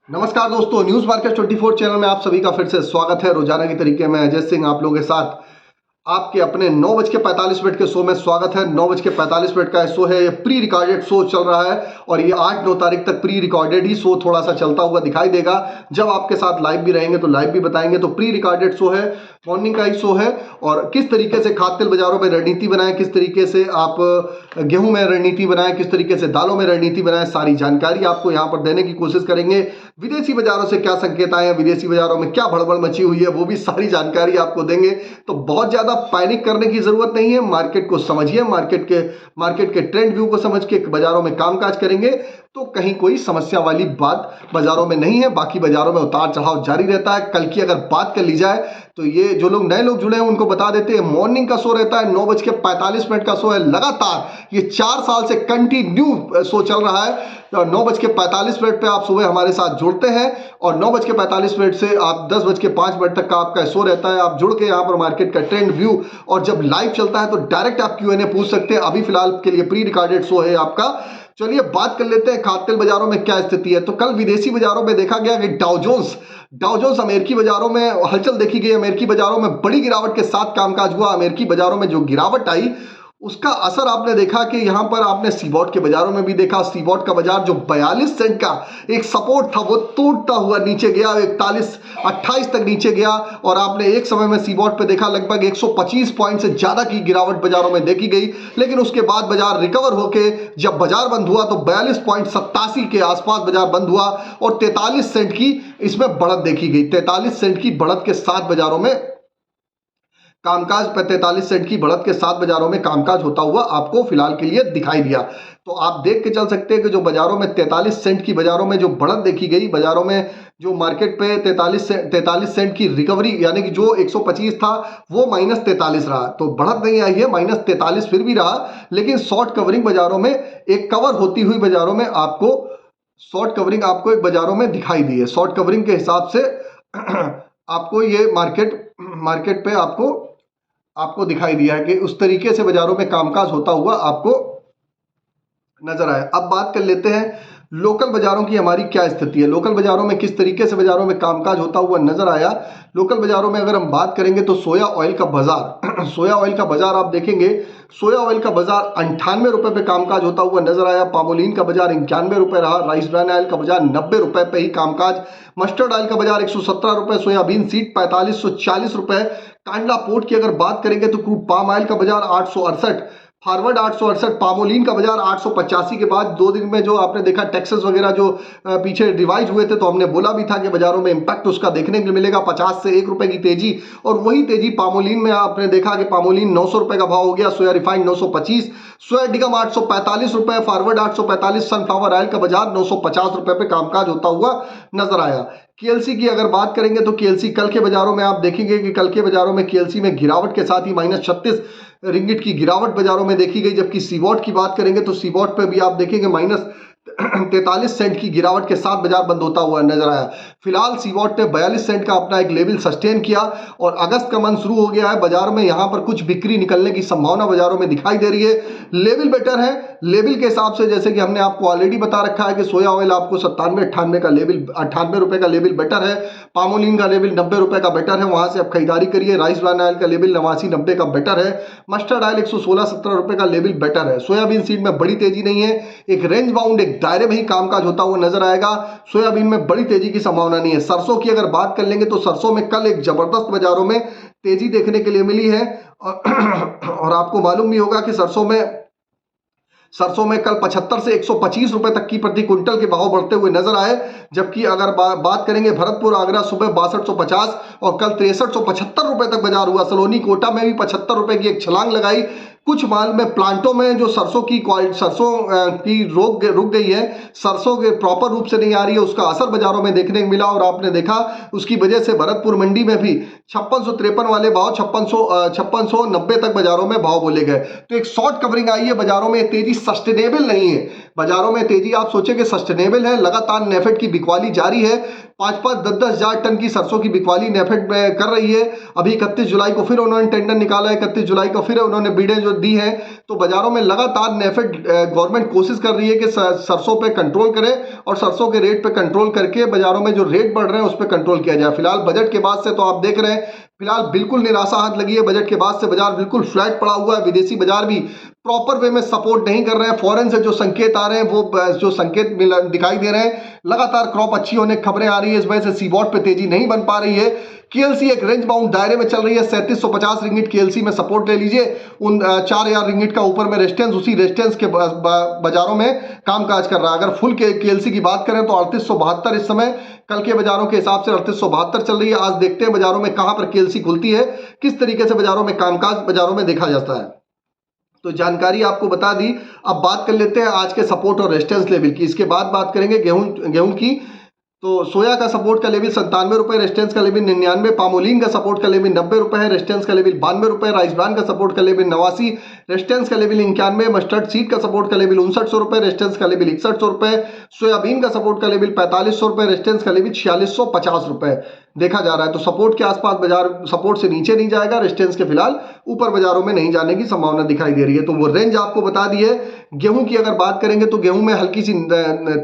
नमस्कार दोस्तों, news market 24 channel में आप सभी का फिर से स्वागत है। रोजाना की तरीके में अजय सिंह आप लोगों के साथ आपके अपने 9:45 के शो में स्वागत है। 9:45 का शो है, ये प्री रिकॉर्डेड शो चल रहा है और ये 8-9 तारीख तक प्री रिकॉर्डेड ही शो थोड़ा सा चलता हुआ दिखाई देगा। जब आपके साथ लाइव भी रहेंगे तो लाइव भी बताएंगे। तो प्री रिकॉर्डेड शो है, मॉर्निंग का ही शो है। और किस तरीके से खाद्य तेल बाजारों में रणनीति बनाएं, किस तरीके से आप गेहूं में रणनीति बनाएं, किस तरीके से दालों में रणनीति बनाएं, सारी जानकारी आपको यहां पर देने की कोशिश करेंगे। विदेशी बाजारों से क्या संकेत आए हैं, विदेशी बाजारों में क्या भड़बड़ मची हुई है, वो भी सारी जानकारी आपको देंगे। तो बहुत ज्यादा पैनिक करने की जरूरत नहीं है। मार्केट को समझिए, मार्केट के ट्रेंड व्यू को समझ के बाजारों में कामकाज करेंगे तो कहीं कोई समस्या वाली बात बाजारों में नहीं है। बाकी बाजारों में उतार चढ़ाव जारी रहता है। कल की अगर बात कर ली जाए तो ये जो लोग नए लोग जुड़े हैं उनको बता देते हैं, मॉर्निंग का शो रहता है, 9:45 का शो है। लगातार ये 4 साल से कंटिन्यू शो चल रहा है। 9:45 पे आप सुबह हमारे साथ जुड़ते हैं और 9:45 से आप 10:05 तक का आपका शो रहता है। आप जुड़ के यहाँ पर मार्केट का ट्रेंड व्यू और जब लाइव चलता है तो डायरेक्ट आप Q&A पूछ सकते हैं। अभी फिलहाल के लिए प्री रिकॉर्डेड शो है आपका। चलिए बात कर लेते हैं खाद्य तेल बाजारों में क्या स्थिति है। तो कल विदेशी बाजारों में देखा गया कि डाउ जोन्स अमेरिकी बाजारों में हलचल देखी गई। अमेरिकी बाजारों में बड़ी गिरावट के साथ कामकाज हुआ। अमेरिकी बाजारों में जो गिरावट आई उसका असर आपने देखा कि यहां पर आपने सीबॉट के बाजारों में भी देखा। सीबॉट का बाजार जो 42 सेंट का एक सपोर्ट था वो टूटता हुआ नीचे गया, 41-28 तक नीचे गया। और आपने एक समय में सीबॉट पे देखा लगभग 125 पॉइंट से ज्यादा की गिरावट बाजारों में देखी गई। लेकिन उसके बाद बाजार रिकवर होके जब बाजार बंद हुआ तो 42.87 के आसपास बाजार बंद हुआ और 43 सेंट की इसमें बढ़त देखी गई। 43 सेंट की बढ़त के साथ बाजारों में कामकाज 43 सेंट की बढ़त के साथ बाजारों में कामकाज होता हुआ आपको फिलहाल के लिए दिखाई दिया। तो आप देख के चल सकते हैं कि जो बाजारों में 43 सेंट की बाजारों में जो बढ़त देखी गई, बाजारों में जो मार्केट पे 43 सेंट की रिकवरी, यानी कि जो 125 था वो -43 रहा। तो बढ़त नहीं आई है, -43 फिर भी रहा। लेकिन शॉर्ट कवरिंग बाजारों में एक कवर होती हुई बाजारों में आपको शॉर्ट कवरिंग आपको एक बाजारों में दिखाई दी है। शॉर्ट कवरिंग के हिसाब से आपको ये मार्केट पे आपको दिखाई दिया है कि उस तरीके से बाजारों में कामकाज होता हुआ आपको नजर आया। अब बात कर लेते हैं लोकल बाजारों की हमारी क्या स्थिति है। लोकल बाजारों में किस तरीके से बाजारों में कामकाज होता हुआ नजर आया। लोकल बाजारों में अगर हम बात करेंगे तो सोया ऑयल का बाजार सोया ऑयल का बाजार आप देखेंगे, सोया ऑयल का बाजार 98 रुपए पे कामकाज होता हुआ नजर आया। पामोलिन का बाजार 91 रुपए रहा। राइस ब्रान ऑयल का बाजार 90 रुपए पे ही कामकाज। मस्टर्ड ऑयल का बाजार 117 रुपए। सोयाबीन सीड 4540 रुपए। कांडला पोर्ट की अगर बात करेंगे तो क्रूड पाम ऑयल का बाजार 868, फॉरवर्ड 868, पामोलिन का बाजार 885 के बाद 2 दिन में जो आपने देखा टैक्सेस वगैरह जो पीछे रिवाइज हुए थे तो हमने बोला भी था कि बाजारों में इंपैक्ट उसका देखने को मिलेगा। 50 से 1 रुपए की तेजी, और वही तेजी पामोलिन में आपने देखा कि पामोलिन 900 रुपए का भाव हो गया। सोया रिफाइंड 925, सोया डिगम 845 रुपए, फॉरवर्ड 845। सनफ्लावर ऑयल का बाजार 950 रुपए पे कामकाज होता हुआ नजर आया। केएलसी की अगर बात करेंगे तो केएलसी कल के बाजारों में आप देखेंगे कि कल के बाजारों में केएलसी में गिरावट के साथ ही -36 रिंगिट की गिरावट बाजारों में देखी गई। जबकि सीबॉट की बात करेंगे तो सीबॉट पे भी आप देखेंगे -43 सेंट की गिरावट के साथ बाजार बंद होता हुआ नजर आया। फिलहाल सीबॉट ने 42 सेंट का अपना एक लेवल सस्टेन किया और अगस्त का मंथ शुरू हो गया है। बाजार में यहां पर कुछ बिक्री निकलने की संभावना बाजारों में दिखाई दे रही है। लेवल बेटर है। लेवल के हिसाब से जैसे कि हमने आपको ऑलरेडी बता रखा है कि सोया ऑयल आपको 97-98 का लेवल, 98 रुपए का लेवल बेटर है। पामोलिन का लेवल 90 रुपए का बेटर है, वहां से आप खरीदारी करिए। राइस ब्रान ऑयल का लेवल 89-90 का बेटर है। मस्टर्ड ऑयल 116-17 रुपए का लेवल बेटर है। सोयाबीन सीड में बड़ी तेजी नहीं है, एक रेंज बाउंड एक दायरे में ही कामकाज होता हुआ नजर आएगा। सोयाबीन में बड़ी तेजी की संभावना नहीं है। सरसों की अगर बात कर लेंगे तो सरसों में कल एक जबरदस्त बाजारों में तेजी देखने के लिए मिली है और आपको मालूम भी होगा कि सरसों में कल 75 से 125 रुपए तक की प्रति क्विंटल के भाव बढ़ते हुए नजर आए। जबकि अगर बात करेंगे भरतपुर आगरा सुबह 6250 और कल 6375 रुपए तक बाजार हुआ। सलोनी कोटा में भी 75 रुपए की एक छलांग लगाई। कुछ माल में प्लांटों में जो सरसों की रुक गई है, सरसों के प्रॉपर रूप से नहीं आ रही है, उसका असर बाजारों में देखने को मिला। और आपने देखा उसकी वजह से भरतपुर मंडी में भी 5653 वाले भाव 5690 तक बाजारों में भाव बोले गए। तो एक शॉर्ट कवरिंग आई है बाजारों में। तेजी सस्टेनेबल नहीं है। बाजारों में तेजी आप सोचे कि सस्टेनेबल है, लगातार नेफेड की बिकवाली जारी है। 5-5, 10-10 हजार टन की सरसों की बिकवाली नेफेड में कर रही है। अभी 31 जुलाई को फिर उन्होंने टेंडर निकाला है, 31 जुलाई को फिर उन्होंने बिडें जो दी हैं। तो बाजारों में लगातार नेफेड गवर्नमेंट कोशिश कर रही है कि सरसों पे कंट्रोल करे और सरसों के रेट पे कंट्रोल करके बाजारों में जो रेट बढ़ रहे हैं उस पर कंट्रोल किया जाए। फिलहाल बजट के बाद से तो आप देख रहे हैं, फिलहाल बिल्कुल निराशा हाथ लगी है। बजट के बाद से बाजार बिल्कुल फ्लैट पड़ा हुआ है। विदेशी बाजार भी प्रॉपर वे में सपोर्ट नहीं कर रहे हैं। फॉरेन से जो संकेत आ रहे हैं वो जो संकेत दिखाई दे रहे हैं, लगातार क्रॉप अच्छी होने की खबरें आ रही है, इस वजह से सीबॉट पे तेजी नहीं बन पा रही है। केएलसी एक रेंज बाउंड दायरे में चल रही है। 3750 रिंगिट केएलसी में सपोर्ट ले लीजिए। उन 4000 रिंगिट का ऊपर में रेजिस्टेंस, उसी रेजिस्टेंस के बाजारों में कामकाज कर रहा है। अगर फुल केएलसी की बात करें तो 3872 इस समय कल के बाजारों के हिसाब से 3872 चल रही है। आज देखते हैं बाजारों में कहां पर केएलसी खुलती है, किस तरीके से बाजारों में कामकाज बाजारों में देखा जाता है। तो जानकारी आपको बता दी। अब बात कर लेते हैं आज के सपोर्ट और रेजिस्टेंस लेवल की। इसके बाद बात करेंगे गेहूं की। तो सोया का सपोर्ट का लेवल 97 रुपए, रेजिस्टेंस का लेवल 99, पामोलिन का सपोर्ट का लेवल 90 रुपए है, रेजिस्टेंस का लेवल 92 रुपए, राइस ब्रान का सपोर्ट का लेवल 89, रेजिस्टेंस का लेवल 91, मस्टर्ड सीड का सपोर्ट का लेवल 5900 रुपए, रेजिस्टेंस का लेवल 6100 रुपए, सोयाबीन का सपोर्ट का लेवल 4500 रुपए, रेजिस्टेंस का लेवल 4650 रुपए देखा जा रहा है। तो सपोर्ट के आसपास बाजार सपोर्ट से नीचे नहीं जाएगा, रेजिस्टेंस के फिलहाल ऊपर बाजारों में नहीं जाने की संभावना दिखाई दे रही है। तो वो रेंज आपको बता दी है। गेहूं की अगर बात करेंगे तो गेहूं में हल्की सी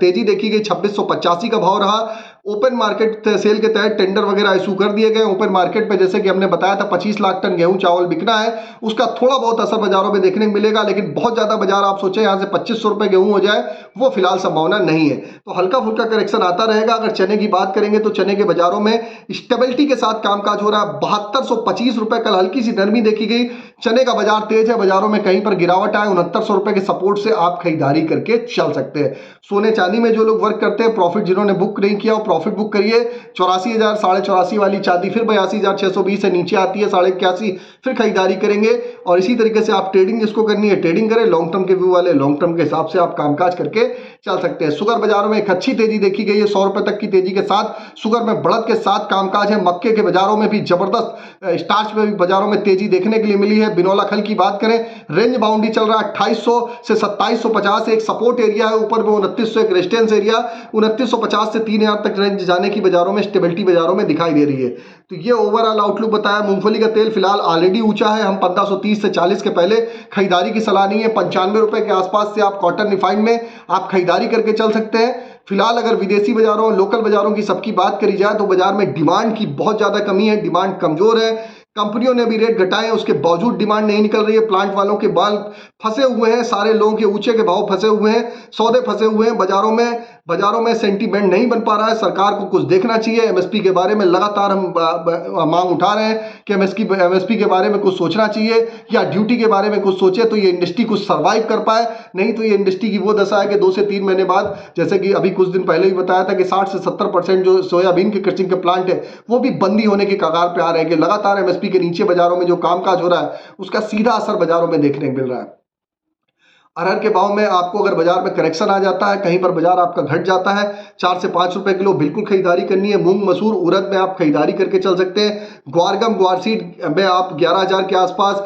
तेजी देखी गई, 2685 का भाव रहा। ओपन मार्केट सेल के तहत टेंडर वगैरह इशू कर दिए गए। ओपन मार्केट पे जैसे कि हमने बताया था 25 लाख टन गेहूं चावल बिकना है, उसका थोड़ा बहुत असर बाजारों में देखने को मिलेगा, लेकिन बहुत ज्यादा बाजार आप सोचें यहां से 2500 रुपए गेहूं हो जाए, वो फिलहाल संभावना नहीं है। तो हल्का फुल्का करेक्शन आता रहेगा। अगर चने की बात करेंगे तो चने के बाजारों में स्टेबिलिटी के साथ कामकाज हो रहा है। 7225 रुपए कल हल्की सी नरमी देखी गई। चने का बाजार तेज है, बाजारों में कहीं पर गिरावट आए, 6900 रुपए के सपोर्ट से आप खरीदारी करके चल सकते हैं। सोने चांदी में जो लोग वर्क करते हैं, प्रॉफिट जिन्होंने बुक नहीं किया वो प्रॉफिट बुक करिए। 84,000 84,500 वाली चांदी फिर 82,620 से नीचे आती है, 81,500 फिर खरीदारी करेंगे। और इसी तरीके से आप ट्रेडिंग जिसको करनी है ट्रेडिंग करें, लॉन्ग टर्म के व्यू वाले लॉन्ग टर्म के हिसाब से आप कामकाज करके चल सकते हैं। शुगर बाजारों में एक अच्छी तेजी देखी गई है, 100 रुपए तक की तेजी के साथ शुगर में बढ़त के साथ कामकाज है। मक्के के बाजारों में भी जबरदस्त, स्टार्च में भी बाजारों में तेजी देखने के लिए मिली है। बिनौला खल की बात करें, रेंज बाउंड्री चल रहा है 2800 से 2750, एक सपोर्ट एरिया है, ऊपर में 2900 एक रेजिस्टेंस एरिया, 2950 से 3000 तक रेंज जाने की बाजारों में स्टेबिलिटी बाजारों में दिखाई दे रही है। तो ये ओवरऑल आउटलुक बताया। मूंगफली का तेल फिलहाल ऑलरेडी ऊंचा है, हम 1530 से 40 के पहले खरीदारी की सलाह नहीं है। 95 रुपए के आसपास से आप कॉटन रिफाइंड में आप खरीदारी करके चल सकते हैं। फिलहाल अगर विदेशी बाजारों लोकल बाजारों की सबकी बात करी जाए तो बाजार में डिमांड की बहुत ज्यादा कमी है, डिमांड कमजोर है। कंपनियों ने भी रेट घटाए, उसके बावजूद डिमांड नहीं निकल रही है। प्लांट वालों के बाल फंसे हुए हैं, सारे लोगों के ऊंचे के भाव फंसे हुए हैं, सौदे फंसे हुए हैं बाजारों में सेंटीमेंट नहीं बन पा रहा है। सरकार को कुछ देखना चाहिए। एमएसपी के बारे में लगातार हम मांग उठा रहे हैं कि एमएसपी के बारे में कुछ सोचना चाहिए, या ड्यूटी के बारे में कुछ सोचे तो ये इंडस्ट्री कुछ सर्वाइव कर पाए। नहीं तो ये इंडस्ट्री की वो दशा है कि 2 से 3 महीने बाद, जैसे कि अभी कुछ दिन पहले ही बताया था कि 60 से 70% जो सोयाबीन के क्रचिंग के प्लांट है वो भी बंदी होने के कगार पे आ रहे हैं। कि लगातार एमएसपी के नीचे बाजारों में जो कामकाज हो रहा है उसका सीधा असर बाजारों में देखने को मिल रहा है। अरहर के भाव में आपको अगर बाजार में करेक्शन आ जाता है, कहीं पर बाजार आपका घट जाता है, 4 से 5 रुपए किलो बिल्कुल खरीदारी करनी है। मूंग मसूर उड़द में आप खरीदारी करके चल सकते हैं। ग्वारगम ग्वारसीड में आप 11,000 के आसपास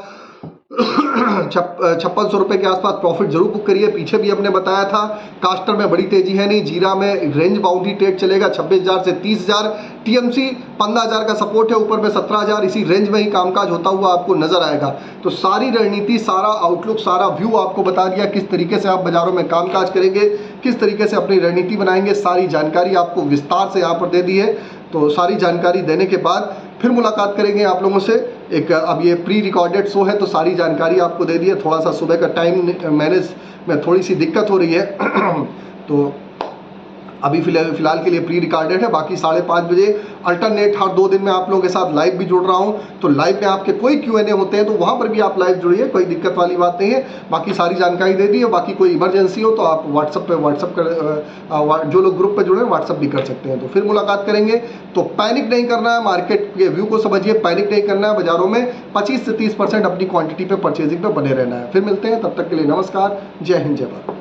5600 रुपए के आसपास प्रॉफिट जरूर बुक करिए। पीछे भी हमने बताया था कास्टर में बड़ी तेजी है नहीं। जीरा में रेंज बाउंड्री ट्रेड चलेगा 26,000 से 30,000, टीएमसी 15,000 का सपोर्ट है, ऊपर में 17,000, इसी रेंज में ही कामकाज होता हुआ आपको नजर आएगा। तो सारी रणनीति, सारा आउटलुक, सारा व्यू आपको बता दिया, किस तरीके से आप बाजारों में कामकाज करेंगे, किस तरीके से अपनी रणनीति बनाएंगे, सारी जानकारी आपको विस्तार से यहाँ पर दे दी है। तो सारी जानकारी देने के बाद फिर मुलाकात करेंगे आप लोगों से। एक अब ये प्री रिकॉर्डेड शो है तो सारी जानकारी आपको दे दी है। थोड़ा सा सुबह का टाइम मैनेज में थोड़ी सी दिक्कत हो रही है तो अभी फिलहाल के लिए प्री रिकॉर्डेड है। बाकी 5:30 बजे अल्टरनेट हर 2 दिन में आप लोगों के साथ लाइव भी जुड़ रहा हूं। तो लाइव में आपके कोई Q&A होते हैं तो वहां पर भी आप लाइव जुड़िए, कोई दिक्कत वाली बात नहीं है। बाकी सारी जानकारी दे दी है। बाकी कोई इमरजेंसी हो तो आप व्हाट्सअप कर, जो लोग ग्रुप पे जुड़े हैं व्हाट्सअप भी कर सकते हैं। तो फिर मुलाकात करेंगे। तो पैनिक नहीं करना है, मार्केट के व्यू को समझिए, पैनिक नहीं करना है। बाजारों में 25 से 30% अपनी क्वांटिटी पे परचेजिंग पे बने रहना है। फिर मिलते हैं, तब तक के लिए नमस्कार, जय हिंद, जय भारत।